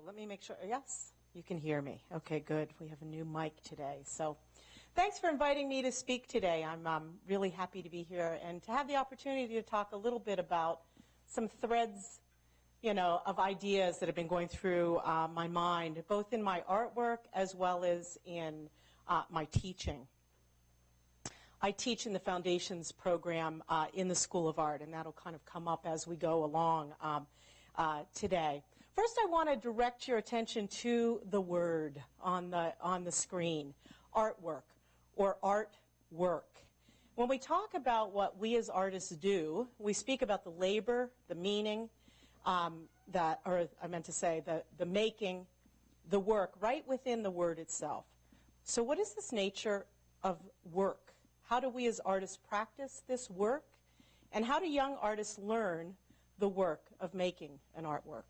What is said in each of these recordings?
let me make sure. Yes, you can hear me. Okay, good. We have a new mic today. So thanks for inviting me to speak today. I'm really happy to be here and to have the opportunity to talk a little bit about some threads, of ideas that have been going through my mind, both in my artwork as well as in my teaching. I teach in the Foundations program in the School of Art, and that'll kind of come up as we go along today. First, I want to direct your attention to the word on the screen, artwork or artwork. When we talk about what we as artists do, we speak about the labor, the meaning, the making, the work right within the word itself. So what is this nature of work? How do we as artists practice this work? And how do young artists learn the work of making an artwork?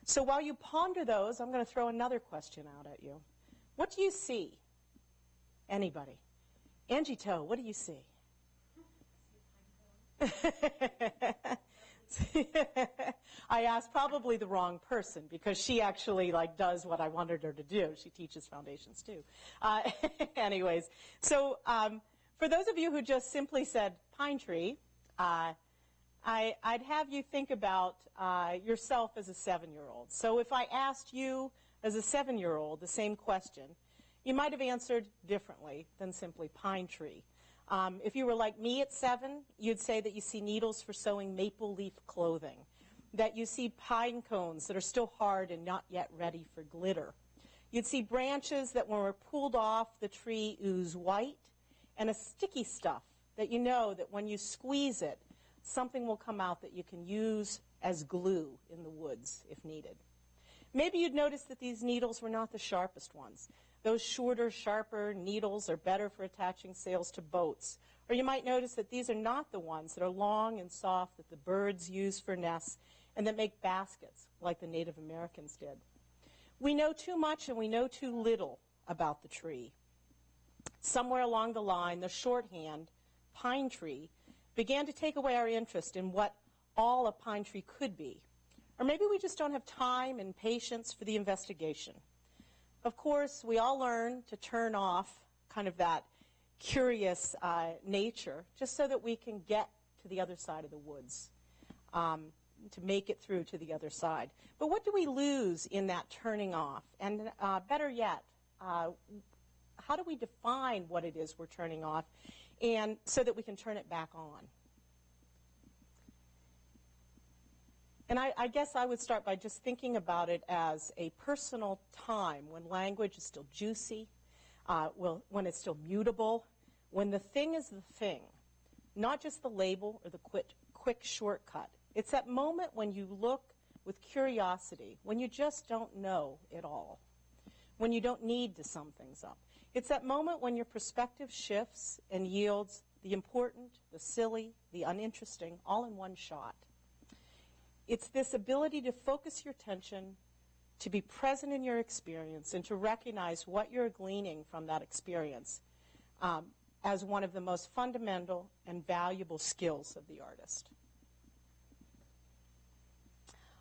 So while you ponder those, I'm going to throw another question out at you. What do you see? Anybody? Angie Toe, what do you see? I asked probably the wrong person because she actually does what I wanted her to do. She teaches Foundations too. Anyways, so for those of you who just simply said pine tree, I'd have you think about yourself as a 7-year-old. So if I asked you as a 7-year-old the same question, you might have answered differently than simply pine tree. If you were like me at 7, you'd say that you see needles for sewing maple leaf clothing, that you see pine cones that are still hard and not yet ready for glitter. You'd see branches that when we're pulled off the tree ooze white, and a sticky stuff that you know that when you squeeze it, something will come out that you can use as glue in the woods if needed. Maybe you'd notice that these needles were not the sharpest ones. Those shorter, sharper needles are better for attaching sails to boats. Or you might notice that these are not the ones that are long and soft that the birds use for nests and that make baskets like the Native Americans did. We know too much and we know too little about the tree. Somewhere along the line, the shorthand, pine tree, began to take away our interest in what all a pine tree could be. Or maybe we just don't have time and patience for the investigation. Of course, we all learn to turn off kind of that curious nature just so that we can get to the other side of the woods, to make it through to the other side. But what do we lose in that turning off? And better yet, how do we define what it is we're turning off and so that we can turn it back on? And I guess I would start by just thinking about it as a personal time when language is still juicy, when it's still mutable, when the thing is the thing, not just the label or the quick shortcut. It's that moment when you look with curiosity, when you just don't know it all, when you don't need to sum things up. It's that moment when your perspective shifts and yields the important, the silly, the uninteresting, all in one shot. It's this ability to focus your attention, to be present in your experience, and to recognize what you're gleaning from that experience as one of the most fundamental and valuable skills of the artist.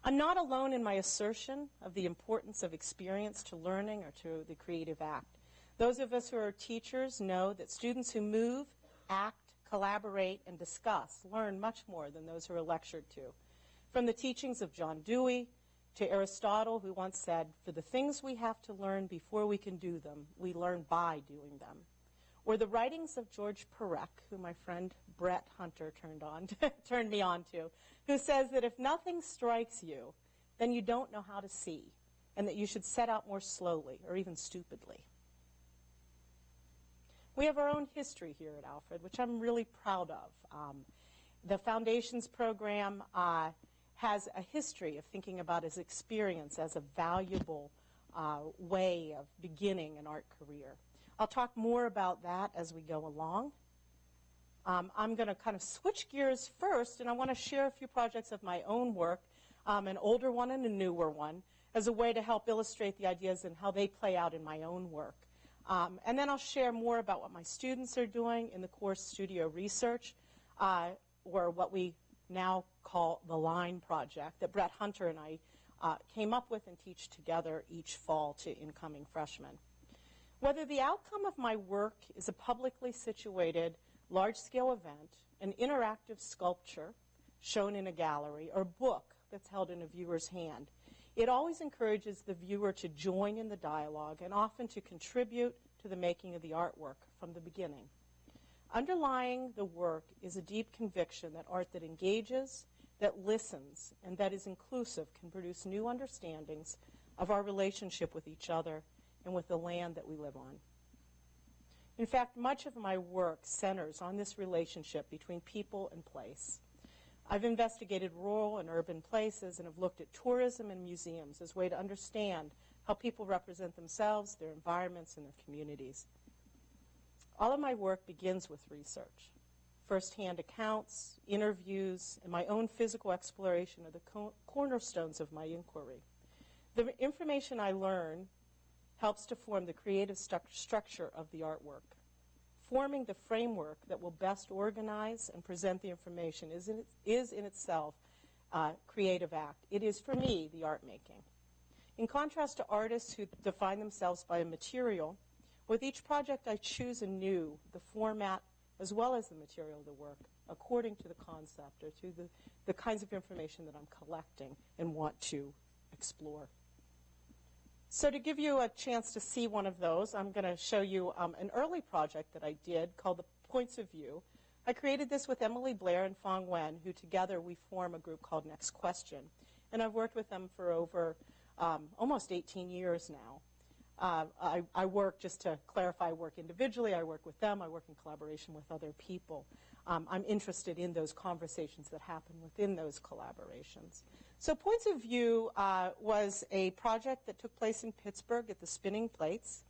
I'm not alone in my assertion of the importance of experience to learning or to the creative act. Those of us who are teachers know that students who move, act, collaborate, and discuss learn much more than those who are lectured to. From the teachings of John Dewey to Aristotle, who once said, "For the things we have to learn before we can do them, we learn by doing them." Or the writings of George Perec, who my friend Brett Hunter turned me on to, who says that if nothing strikes you, then you don't know how to see, and that you should set out more slowly or even stupidly. We have our own history here at Alfred, which I'm really proud of. The Foundations program has a history of thinking about his experience as a valuable way of beginning an art career. I'll talk more about that as we go along. I'm going to kind of switch gears first, and I want to share a few projects of my own work, an older one and a newer one, as a way to help illustrate the ideas and how they play out in my own work. And then I'll share more about what my students are doing in the course Studio Research, or what we now call the Line Project, that Brett Hunter and I came up with and teach together each fall to incoming freshmen. Whether the outcome of my work is a publicly situated large-scale event, an interactive sculpture shown in a gallery, or book that's held in a viewer's hand, it always encourages the viewer to join in the dialogue and often to contribute to the making of the artwork from the beginning. Underlying the work is a deep conviction that art that engages, that listens, and that is inclusive can produce new understandings of our relationship with each other and with the land that we live on. In fact, much of my work centers on this relationship between people and place. I've investigated rural and urban places and have looked at tourism and museums as a way to understand how people represent themselves, their environments, and their communities. All of my work begins with research. First-hand accounts, interviews, and my own physical exploration are the cornerstones of my inquiry. The information I learn helps to form the creative structure of the artwork. Forming the framework that will best organize and present the information is in itself a creative act. It is, for me, the art making. In contrast to artists who define themselves by a material, with each project I choose anew the format as well as the material of the work according to the concept or to the kinds of information that I'm collecting and want to explore. So to give you a chance to see one of those, I'm going to show you an early project that I did called the Points of View. I created this with Emily Blair and Fong Wen, who together we form a group called Next Question. And I've worked with them for over almost 18 years now. I work, just to clarify, I work individually, I work with them, I work in collaboration with other people. I'm interested in those conversations that happen within those collaborations. So Points of View was a project that took place in Pittsburgh at the Spinning Plates,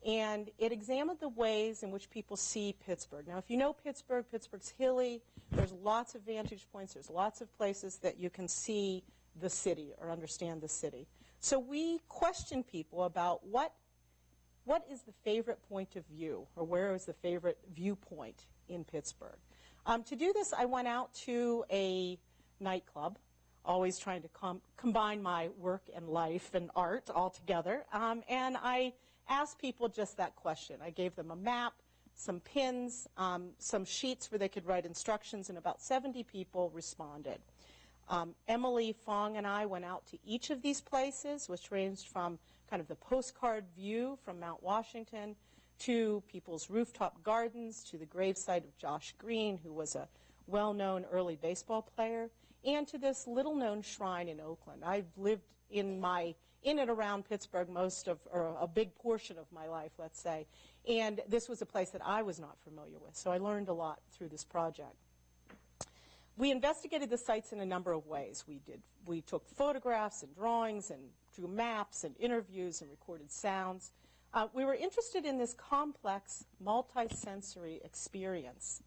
and it examined the ways in which people see Pittsburgh. Now, if you know Pittsburgh, Pittsburgh's hilly, there's lots of vantage points, there's lots of places that you can see the city or understand the city. So we questioned people about what is the favorite point of view, or where is the favorite viewpoint in Pittsburgh. To do this, I went out to a nightclub, always trying to combine my work and life and art all together, and I asked people just that question. I gave them a map, some pins, some sheets where they could write instructions, and about 70 people responded. Emily, Fong, and I went out to each of these places, which ranged from kind of the postcard view from Mount Washington to people's rooftop gardens, to the gravesite of Josh Green, who was a well-known early baseball player, and to this little-known shrine in Oakland. I've lived in and around Pittsburgh or a big portion of my life, let's say, and this was a place that I was not familiar with, so I learned a lot through this project. We investigated the sites in a number of ways. We took photographs and drawings and drew maps and interviews and recorded sounds. We were interested in this complex, multi-sensory experience,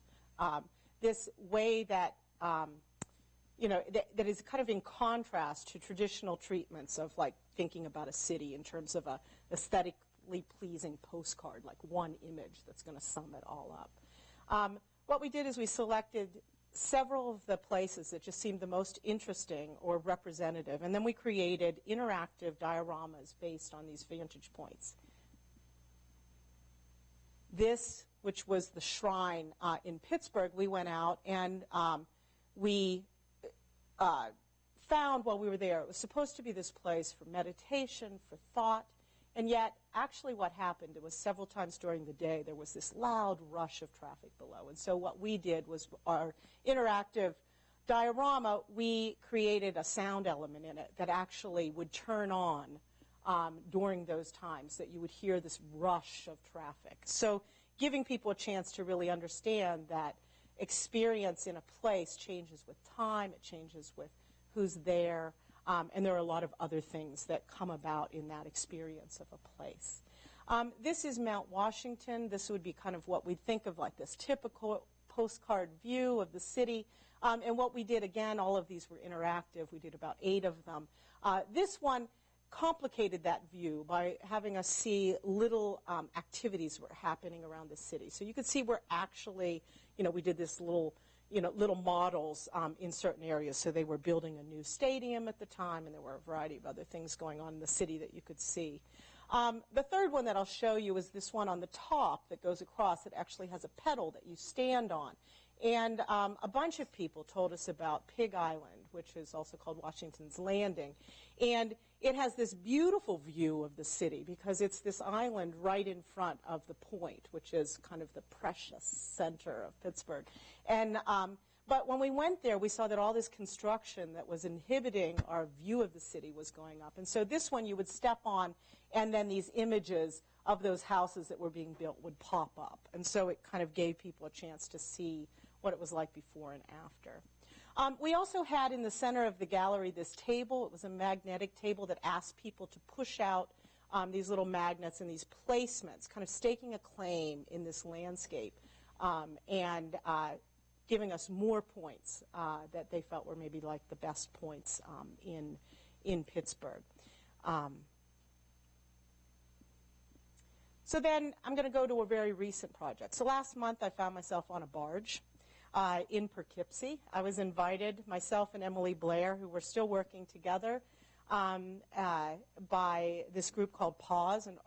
this way that that is kind of in contrast to traditional treatments of like thinking about a city in terms of a aesthetically pleasing postcard, like one image that's going to sum it all up. What we did is we selected several of the places that just seemed the most interesting or representative, and then we created interactive dioramas based on these vantage points. This, which was the shrine in Pittsburgh, we went out and we found while we were there, it was supposed to be this place for meditation, for thought, and yet actually what happened, it was several times during the day, there was this loud rush of traffic below. And so what we did was our interactive diorama, we created a sound element in it that actually would turn on during those times, that you would hear this rush of traffic. So giving people a chance to really understand that experience in a place changes with time, it changes with who's there, and there are a lot of other things that come about in that experience of a place. This is Mount Washington. This would be kind of what we'd think of like this typical postcard view of the city. And what we did, again, all of these were interactive. We did about 8 of them. This one complicated that view by having us see little activities were happening around the city. So you could see we're actually, we did this little, little models in certain areas. So they were building a new stadium at the time, and there were a variety of other things going on in the city that you could see. The third one that I'll show you is this one on the top that goes across. It actually has a pedal that you stand on. And a bunch of people told us about Pig Island, which is also called Washington's Landing. And it has this beautiful view of the city because it's this island right in front of the point, which is kind of the precious center of Pittsburgh. And but when we went there, we saw that all this construction that was inhibiting our view of the city was going up. And so this one you would step on, and then these images of those houses that were being built would pop up. And so it kind of gave people a chance to see what it was like before and after. We also had in the center of the gallery this table. It was a magnetic table that asked people to push out these little magnets and these placements, kind of staking a claim in this landscape and giving us more points that they felt were maybe like the best points in Pittsburgh. So then I'm going to go to a very recent project. So last month I found myself on a barge in Poughkeepsie. I was invited, myself and Emily Blair, who were still working together, by this group called PAWS, an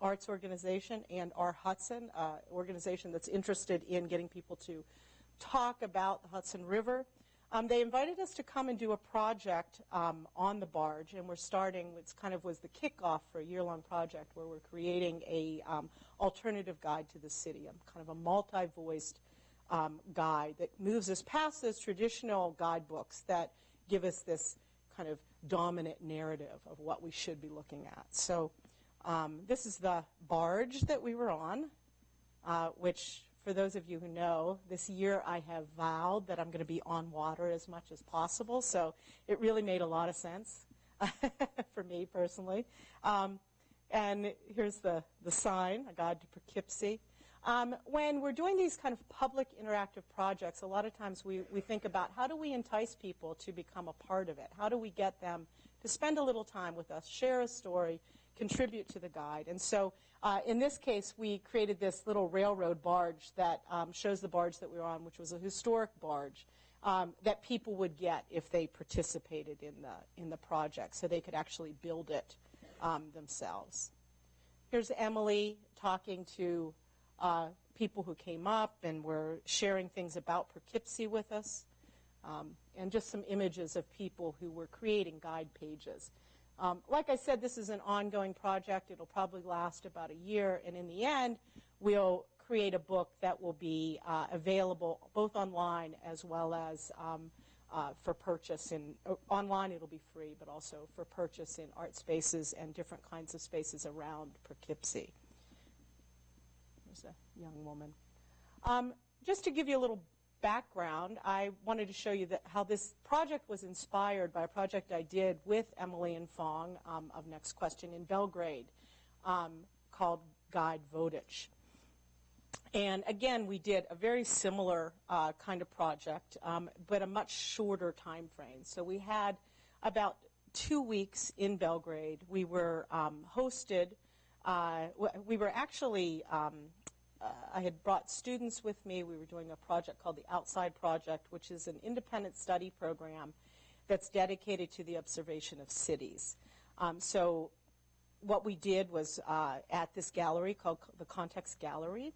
arts organization, and R. Hudson, an organization that's interested in getting people to talk about the Hudson River. They invited us to come and do a project on the barge, and we're starting, it kind of was the kickoff for a year-long project where we're creating a alternative guide to the city, kind of a multi-voiced guide that moves us past those traditional guidebooks that give us this kind of dominant narrative of what we should be looking at. So this is the barge that we were on, which, for those of you who know, this year I have vowed that I'm going to be on water as much as possible, so it really made a lot of sense for me personally. And here's the sign, A Guide to Poughkeepsie. When we're doing these kind of public interactive projects, a lot of times we think about how do we entice people to become a part of it? How do we get them to spend a little time with us, share a story, contribute to the guide? And so in this case, we created this little railroad barge that shows the barge that we were on, which was a historic barge that people would get if they participated in the project, so they could actually build it themselves. Here's Emily talking to people who came up and were sharing things about Poughkeepsie with us, and just some images of people who were creating guide pages. Like I said, this is an ongoing project. It'll probably last about a year, and in the end, we'll create a book that will be available both online as well as for purchase. Online it'll be free, but also for purchase in art spaces and different kinds of spaces around Poughkeepsie. There's a young woman. Just to give you a little background, I wanted to show you how this project was inspired by a project I did with Emily and Fong of Next Question in Belgrade called Guide Vodich. And again, we did a very similar kind of project, but a much shorter time frame. So we had about 2 weeks in Belgrade. We were hosted. We were actually, I had brought students with me. We were doing a project called the Outside Project, which is an independent study program that's dedicated to the observation of cities. So what we did was at this gallery called the Context Gallery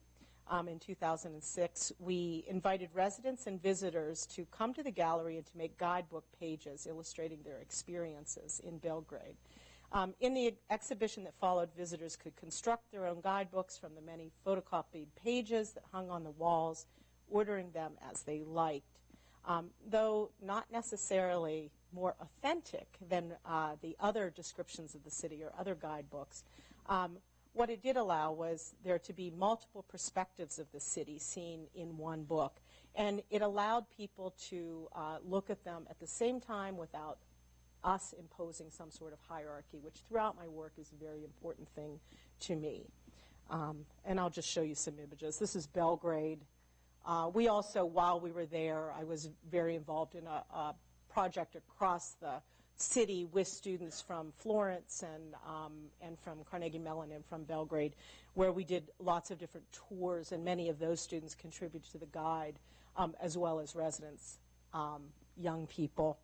in 2006, we invited residents and visitors to come to the gallery and to make guidebook pages illustrating their experiences in Belgrade. In the exhibition that followed, visitors could construct their own guidebooks from the many photocopied pages that hung on the walls, ordering them as they liked, though not necessarily more authentic than the other descriptions of the city or other guidebooks. What it did allow was there to be multiple perspectives of the city seen in one book, and it allowed people to look at them at the same time without us imposing some sort of hierarchy, which throughout my work is a very important thing to me. And I'll just show you some images. This is Belgrade. We also, while we were there, I was very involved in a project across the city with students from Florence and from Carnegie Mellon and from Belgrade, where we did lots of different tours, and many of those students contributed to the guide. as well as residents, young people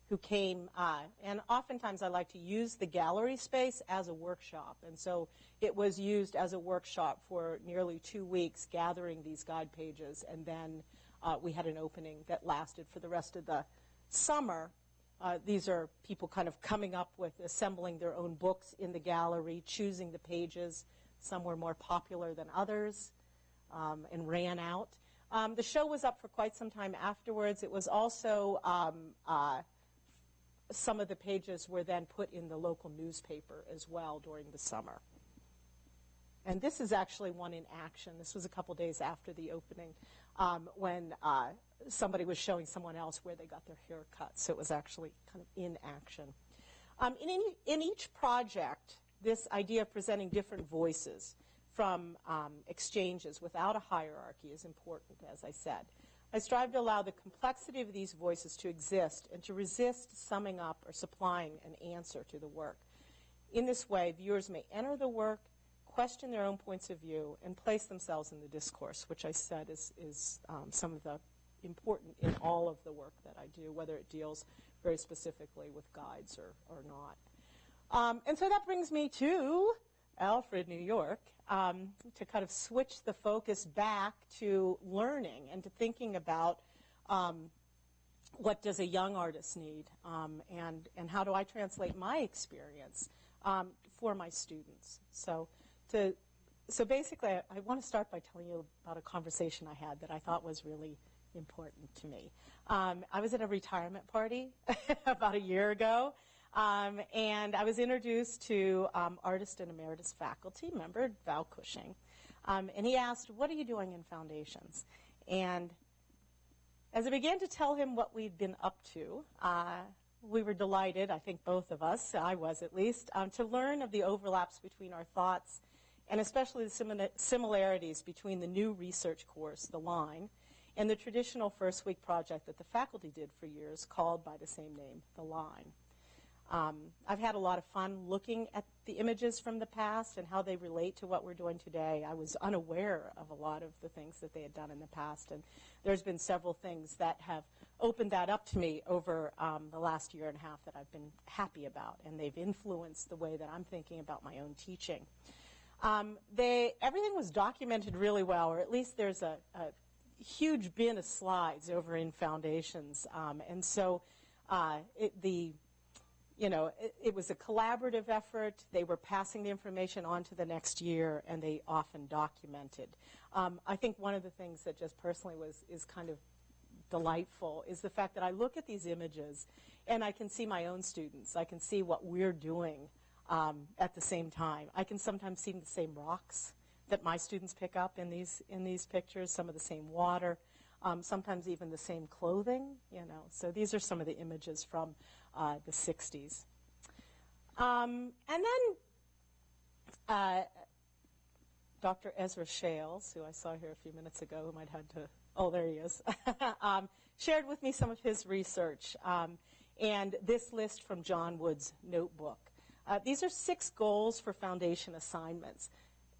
who came, and oftentimes I like to use the gallery space as a workshop. And so it was used as a workshop for nearly 2 weeks, gathering these guide pages, and then we had an opening that lasted for the rest of the summer. These are people kind of coming up with assembling their own books in the gallery, choosing the pages. Some were more popular than others, and ran out. The show was up for quite some time afterwards. It was also some of the pages were then put in the local newspaper as well during the summer. And this is actually one in action. This was a couple days after the opening when somebody was showing someone else where they got their hair cut. So it was actually kind of in action. In each project, this idea of presenting different voices from exchanges without a hierarchy is important, as I said. I strive to allow the complexity of these voices to exist and to resist summing up or supplying an answer to the work. In this way, viewers may enter the work, question their own points of view, and place themselves in the discourse, which I said is some of the important in all of the work that I do, whether it deals very specifically with guides or not. And so that brings me to Alfred, New York, to kind of switch the focus back to learning and to thinking about what does a young artist need, and how do I translate my experience for my students. So basically, I want to start by telling you about a conversation I had that I thought was really important to me. I was at a retirement party about a year ago, and I was introduced to artist and emeritus faculty member Val Cushing, and he asked, "What are you doing in foundations?" And as I began to tell him what we'd been up to, we were delighted, I think both of us, I was at least, to learn of the overlaps between our thoughts, and especially the similarities between the new research course, The Line, and the traditional first week project that the faculty did for years called by the same name, The Line. I've had a lot of fun looking at the images from the past and how they relate to what we're doing today. I was unaware of a lot of the things that they had done in the past, and there's been several things that have opened that up to me over the last year and a half that I've been happy about, and they've influenced the way that I'm thinking about my own teaching. Everything was documented really well, or at least there's a huge bin of slides over in Foundations, and so it was a collaborative effort. They were passing the information on to the next year, and they often documented. I think one of the things that just personally is kind of delightful is the fact that I look at these images, and I can see my own students. I can see what we're doing at the same time. I can sometimes see the same rocks that my students pick up in these pictures, some of the same water, sometimes even the same clothing, So these are some of the images from the 60s. And then Dr. Ezra Shales, who I saw here a few minutes ago, who might have to, oh, there he is, shared with me some of his research, and this list from John Wood's notebook. These are 6 goals for foundation assignments.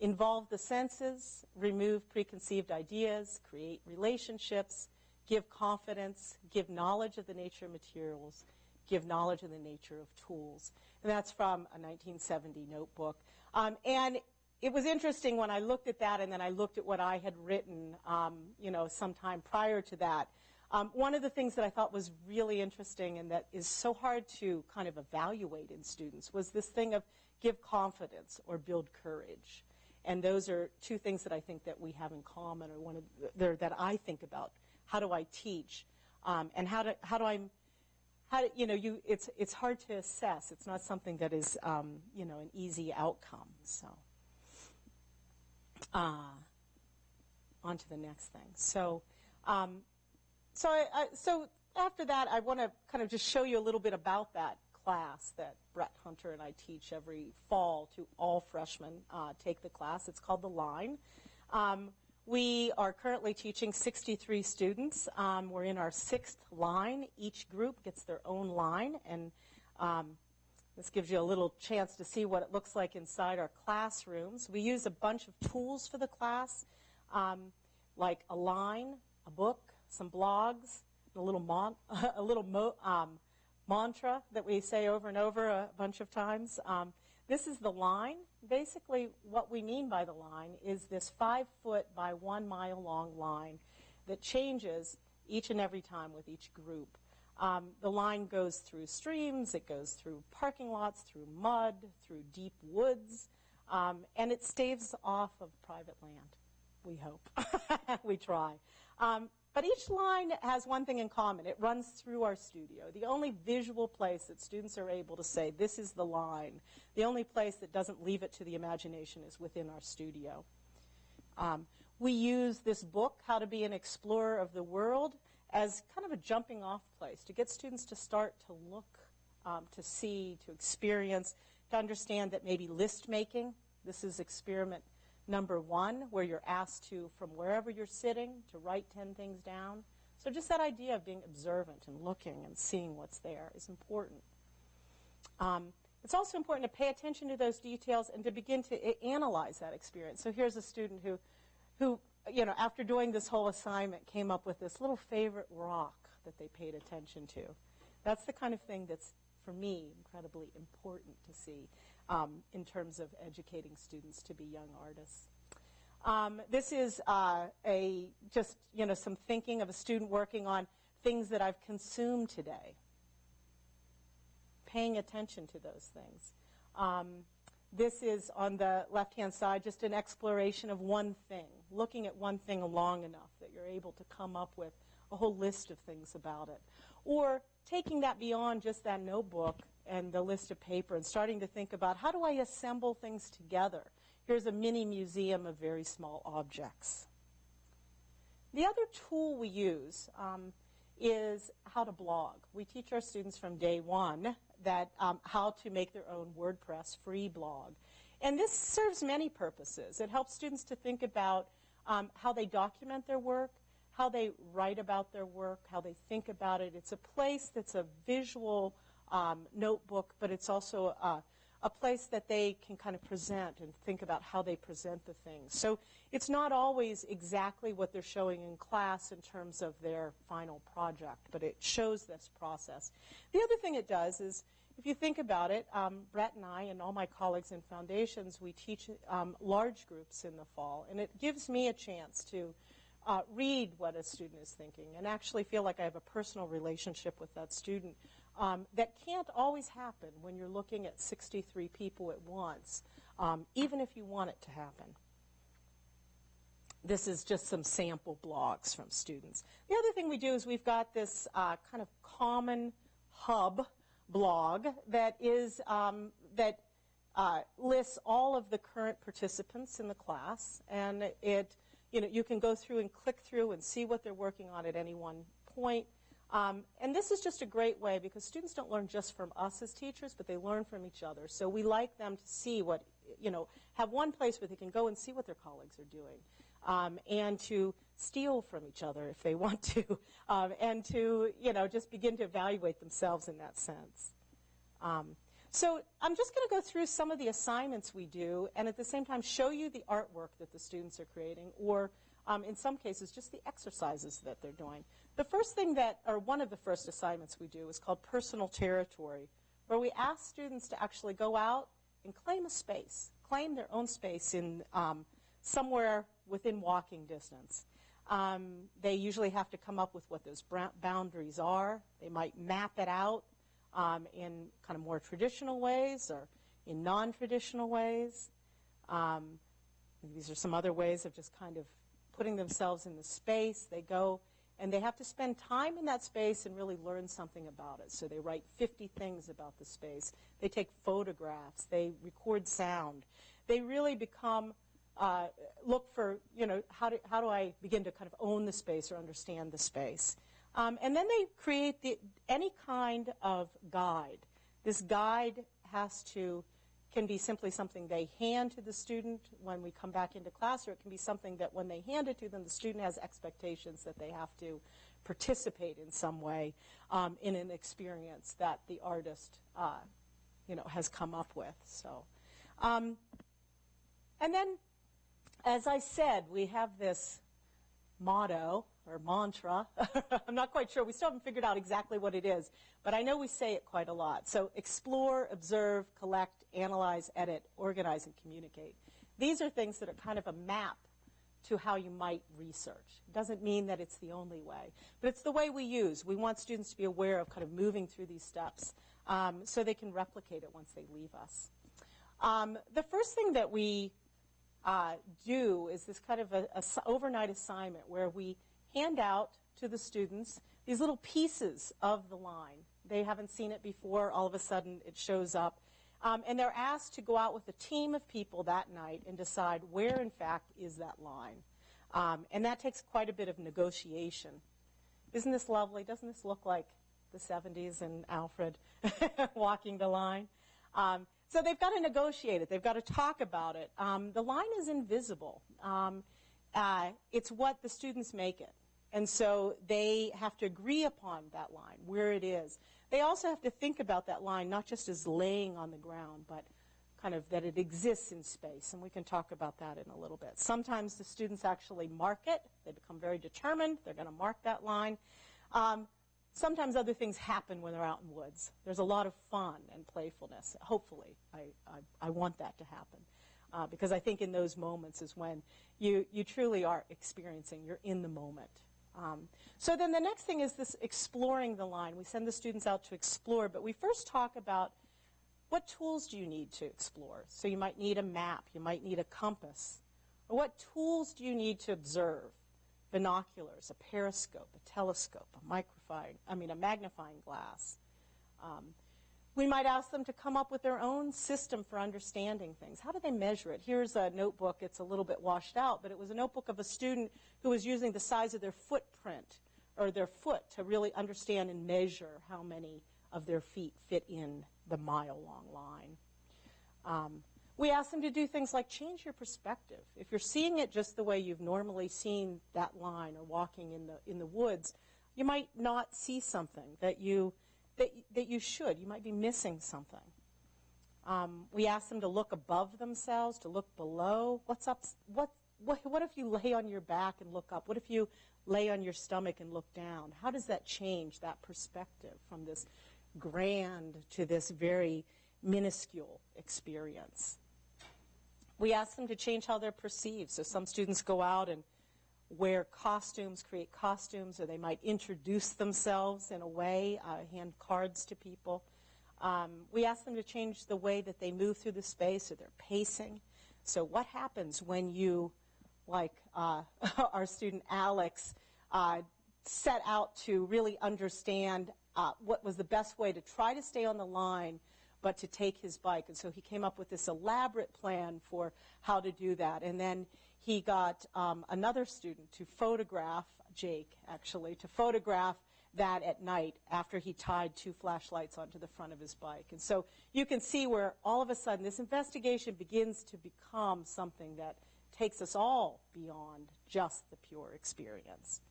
Involve the senses, remove preconceived ideas, create relationships, give confidence, give knowledge of the nature of materials, give knowledge of the nature of tools. And that's from a 1970 notebook. And it was interesting when I looked at that and then I looked at what I had written, sometime prior to that. One of the things that I thought was really interesting and that is so hard to kind of evaluate in students was this thing of give confidence or build courage. And those are 2 things that I think that we have in common, or that I think about. How do I teach? And it's hard to assess. It's not something that is, an easy outcome. So, on to the next thing. So after that, I want to kind of just show you a little bit about that class that Brett Hunter and I teach every fall to all freshmen take the class. It's called The Line. We are currently teaching 63 students. We're in our 6th line. Each group gets their own line, and this gives you a little chance to see what it looks like inside our classrooms. We use a bunch of tools for the class. like a line, a book, some blogs, a little mantra that we say over and over a bunch of times. This is the line. Basically, what we mean by the line is this 5-foot by 1 mile long line that changes each and every time with each group. The line goes through streams, it goes through parking lots, through mud, through deep woods, and it staves off of private land, we hope. We try. But each line has one thing in common. It runs through our studio. The only visual place that students are able to say, this is the line, the only place that doesn't leave it to the imagination is within our studio. We use this book, How to Be an Explorer of the World, as kind of a jumping off place to get students to start to look, to see, to experience, to understand that maybe list making, this is experiment number 1, where you're asked to, from wherever you're sitting, to write 10 things down. So just that idea of being observant and looking and seeing what's there is important. It's also important to pay attention to those details and to begin to analyze that experience. So here's a student who, you know, after doing this whole assignment, came up with this little favorite rock that they paid attention to. That's the kind of thing that's, for me, incredibly important to see in terms of educating students to be young artists. This is just, you know, some thinking of a student working on things that I've consumed today. Paying attention to those things. This is, on the left-hand side, just an exploration of one thing, looking at one thing long enough that you're able to come up with a whole list of things about it. Or taking that beyond just that notebook and the list of paper and starting to think about, how do I assemble things together? Here's a mini museum of very small objects. The other tool we use is how to blog. We teach our students from day 1 that how to make their own WordPress free blog. And this serves many purposes. It helps students to think about how they document their work, how they write about their work, how they think about it. It's a place that's a visual notebook, but it's also a place that they can kind of present and think about how they present the things. So it's not always exactly what they're showing in class in terms of their final project, but it shows this process. The other thing it does is, if you think about it, Brett and I and all my colleagues in foundations, we teach large groups in the fall, and it gives me a chance to read what a student is thinking and actually feel like I have a personal relationship with that student. That can't always happen when you're looking at 63 people at once, even if you want it to happen. This is just some sample blogs from students. The other thing we do is we've got this kind of common hub blog that is that lists all of the current participants in the class, and it, you know, you can go through and click through and see what they're working on at any one point. And this is just a great way because students don't learn just from us as teachers, but they learn from each other. So we like them to see what, you know, have one place where they can go and see what their colleagues are doing, and to steal from each other if they want to, and to, you know, just begin to evaluate themselves in that sense. So I'm just going to go through some of the assignments we do and at the same time show you the artwork that the students are creating, or in some cases just the exercises that they're doing. The first thing that, or one of the first assignments we do is called Personal Territory, where we ask students to actually go out and claim a space, claim their own space in somewhere within walking distance. They usually have to come up with what those boundaries are. They might map it out in kind of more traditional ways or in non-traditional ways. These are some other ways of just kind of putting themselves in the space. They go and they have to spend time in that space and really learn something about it. So they write 50 things about the space. They take photographs. They record sound. They really become, look for, you know, how do I begin to kind of own the space or understand the space. And then they create any kind of guide. This guide can be simply something they hand to the student when we come back into class, or it can be something that when they hand it to them, the student has expectations that they have to participate in some way in an experience that the artist, you know, has come up with. So, and then, as I said, we have this motto or mantra. I'm not quite sure. We still haven't figured out exactly what it is, but I know we say it quite a lot. So explore, observe, collect, analyze, edit, organize, and communicate. These are things that are kind of a map to how you might research. It doesn't mean that it's the only way, but it's the way we use. We want students to be aware of kind of moving through these steps so they can replicate it once they leave us. The first thing that we do is this kind of a overnight assignment where we hand out to the students these little pieces of the line. They haven't seen it before. All of a sudden it shows up. And they're asked to go out with a team of people that night and decide where, in fact, is that line. And that takes quite a bit of negotiation. Isn't this lovely? Doesn't this look like the 70s and Alfred walking the line? So they've got to negotiate it. They've got to talk about it. The line is invisible. It's what the students make it. And so they have to agree upon that line, where it is. They also have to think about that line not just as laying on the ground, but kind of that it exists in space. And we can talk about that in a little bit. Sometimes the students actually mark it. They become very determined. They're going to mark that line. Sometimes other things happen when they're out in woods. There's a lot of fun and playfulness. Hopefully, I want that to happen. Because I think in those moments is when you truly are experiencing, you're in the moment. So then the next thing is this exploring the line. We send the students out to explore, but we first talk about what tools do you need to explore. So you might need a map, you might need a compass. Or what tools do you need to observe? Binoculars, a periscope, a telescope, a magnifying glass. We might ask them to come up with their own system for understanding things. How do they measure it? Here's a notebook. It's a little bit washed out, but it was a notebook of a student who was using the size of their footprint or their foot to really understand and measure how many of their feet fit in the mile-long line. We ask them to do things like change your perspective. If you're seeing it just the way you've normally seen that line or walking in the woods, you might not see something that you should. You might be missing something. We ask them to look above themselves, to look below. What's up? What if you lay on your back and look up? What if you lay on your stomach and look down? How does that change that perspective from this grand to this very minuscule experience? We ask them to change how they're perceived. So some students go out and wear costumes, create costumes, or they might introduce themselves in a way, hand cards to people. We ask them to change the way that they move through the space or their pacing. So what happens when you, like our student Alex, set out to really understand what was the best way to try to stay on the line but to take his bike. And so he came up with this elaborate plan for how to do that. And then he got another student to photograph, Jake actually, to photograph that at night after he tied 2 flashlights onto the front of his bike. And so you can see where all of a sudden this investigation begins to become something that takes us all beyond just the pure experience.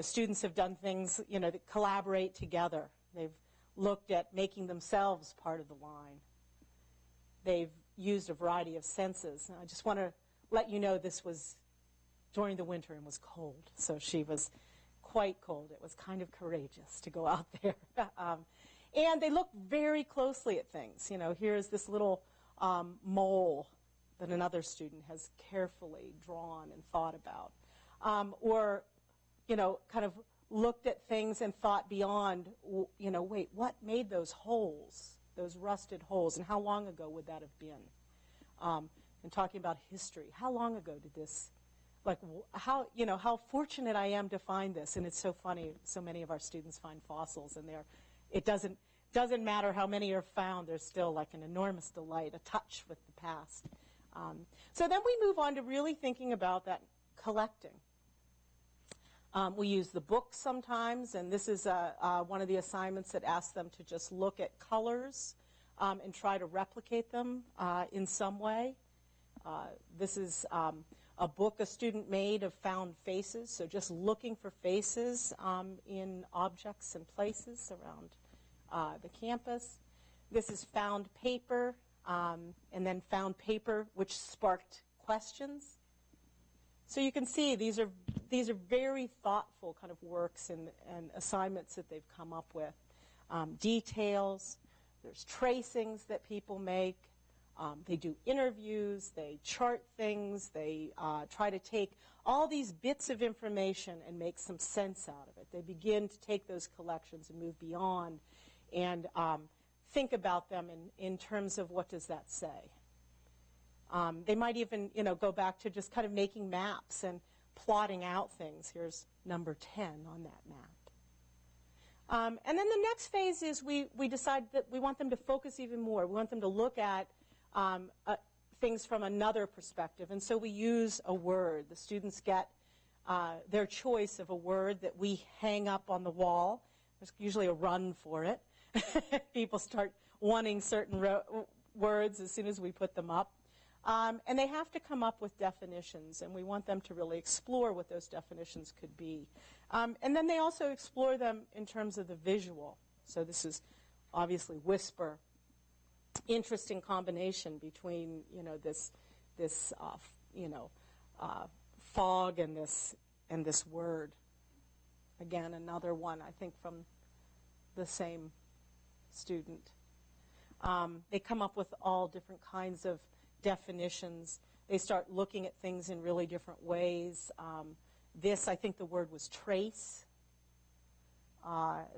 Students have done things, that collaborate together. They've looked at making themselves part of the line. They've used a variety of senses. And I just want to let you know this was during the winter and was cold. So she was quite cold. It was kind of courageous to go out there. And they looked very closely at things. Here's this little mole that another student has carefully drawn and thought about. Or kind of looked at things and thought beyond, wait, what made those holes, those rusted holes, and how long ago would that have been? And talking about history, how long ago did this, how fortunate I am to find this. And it's so funny, so many of our students find fossils, and it doesn't matter how many are found, there's still like an enormous delight, a touch with the past. So then we move on to really thinking about that collecting. We use the book sometimes, and this is one of the assignments that asks them to just look at colors and try to replicate them in some way. This is a book a student made of found faces, so just looking for faces in objects and places around the campus. This is found paper, and then found paper which sparked questions. So you can see these are very thoughtful kind of works and assignments that they've come up with. Details, there's tracings that people make. They do interviews, they chart things, they try to take all these bits of information and make some sense out of it. They begin to take those collections and move beyond and think about them in terms of what does that say. They might even, go back to just kind of making maps and plotting out things. Here's number 10 on that map. And then the next phase is we decide that we want them to focus even more. We want them to look at things from another perspective. And so we use a word. The students get their choice of a word that we hang up on the wall. There's usually a run for it. People start wanting certain words as soon as we put them up. And they have to come up with definitions, and we want them to really explore what those definitions could be. And then they also explore them in terms of the visual. So this is obviously whisper. Interesting combination between, this fog and this word. Again, another one, I think, from the same student. They come up with all different kinds of definitions. They start looking at things in really different ways. This, I think the word was trace.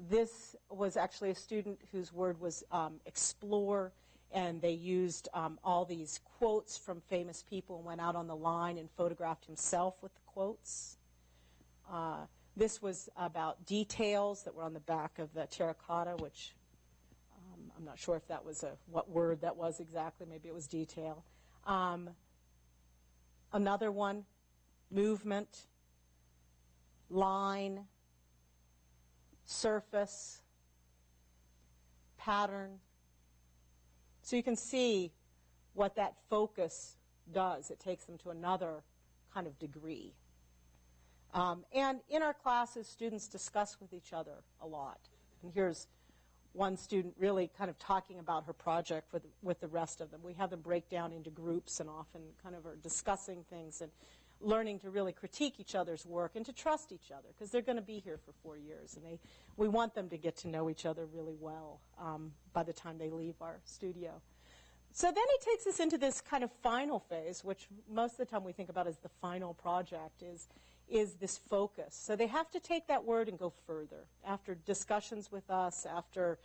This was actually a student whose word was explore, and they used all these quotes from famous people and went out on the line and photographed himself with the quotes. This was about details that were on the back of the terracotta, which I'm not sure if that was what word that was exactly. Maybe it was detail. Another one, movement, line, surface, pattern. So you can see what that focus does. It takes them to another kind of degree. And in our classes, students discuss with each other a lot. And here's one student really kind of talking about her project with the rest of them. We have them break down into groups and often kind of are discussing things and learning to really critique each other's work and to trust each other, because they're going to be here for 4 years, and we want them to get to know each other really well by the time they leave our studio. So then he takes us into this kind of final phase, which most of the time we think about as the final project, is this focus. So they have to take that word and go further. After discussions with us, after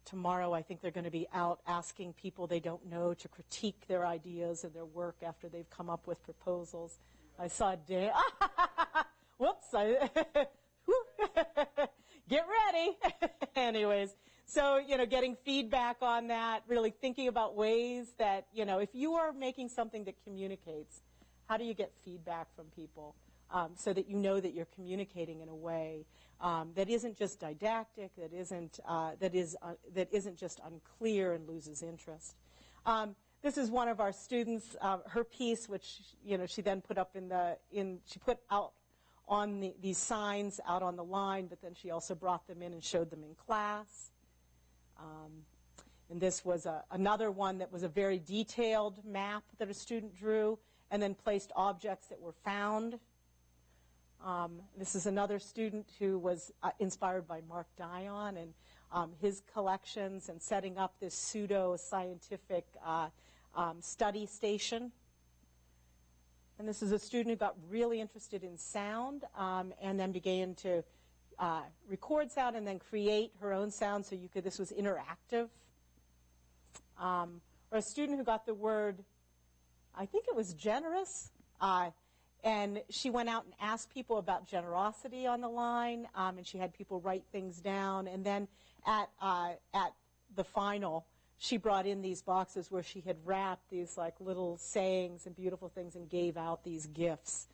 tomorrow I think they're going to be out asking people they don't know to critique their ideas and their work after they've come up with proposals. I saw Dan. Whoops. Get ready. Anyways, so, getting feedback on that, really thinking about ways that, if you are making something that communicates, how do you get feedback from people so that you know that you're communicating in a way that isn't just didactic, that isn't just unclear and loses interest. This is one of our students, her piece, which she then put up she put out on these signs out on the line, but then she also brought them in and showed them in class. And this was another one that was a very detailed map that a student drew and then placed objects that were found. This is another student who was inspired by Mark Dion and his collections and setting up this pseudo-scientific study station. And this is a student who got really interested in sound and then began to record sound and then create her own sound so this was interactive. Or a student who got the word, I think it was generous, and she went out and asked people about generosity on the line, and she had people write things down. And then at the final, she brought in these boxes where she had wrapped these like little sayings and beautiful things and gave out these gifts.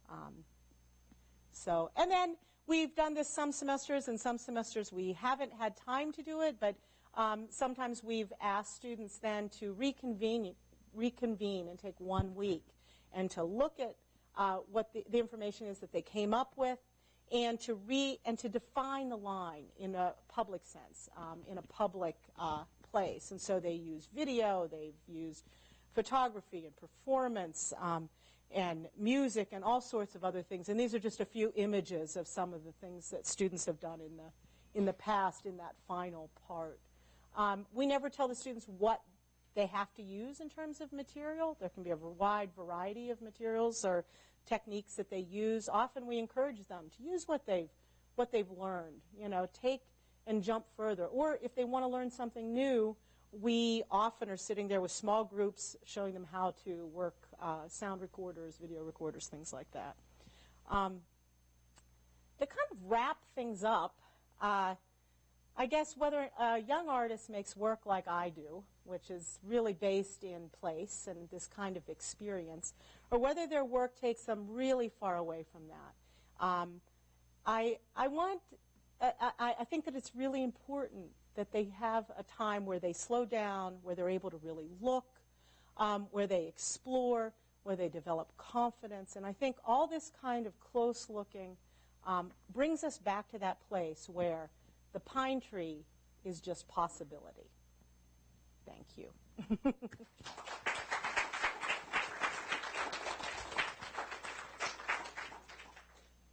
And then we've done this some semesters, and some semesters we haven't had time to do it, but sometimes we've asked students then to reconvene and take 1 week and to look at what the information is that they came up with, and to define the line in a public sense, in a public place. And so they use video, they've used photography and performance, and music and all sorts of other things. And these are just a few images of some of the things that students have done in the past in that final part. We never tell the students what they have to use in terms of material. There can be a wide variety of materials or techniques that they use. Often we encourage them to use what they've learned, take and jump further. Or if they want to learn something new, we often are sitting there with small groups showing them how to work sound recorders, video recorders, things like that. To kind of wrap things up, I guess whether a young artist makes work like I do, which is really based in place and this kind of experience, or whether their work takes them really far away from that. I think that it's really important that they have a time where they slow down, where they're able to really look, where they explore, where they develop confidence. And I think all this kind of close looking brings us back to that place where the pine tree is just possibility. Thank you.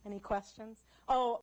Any questions? Oh.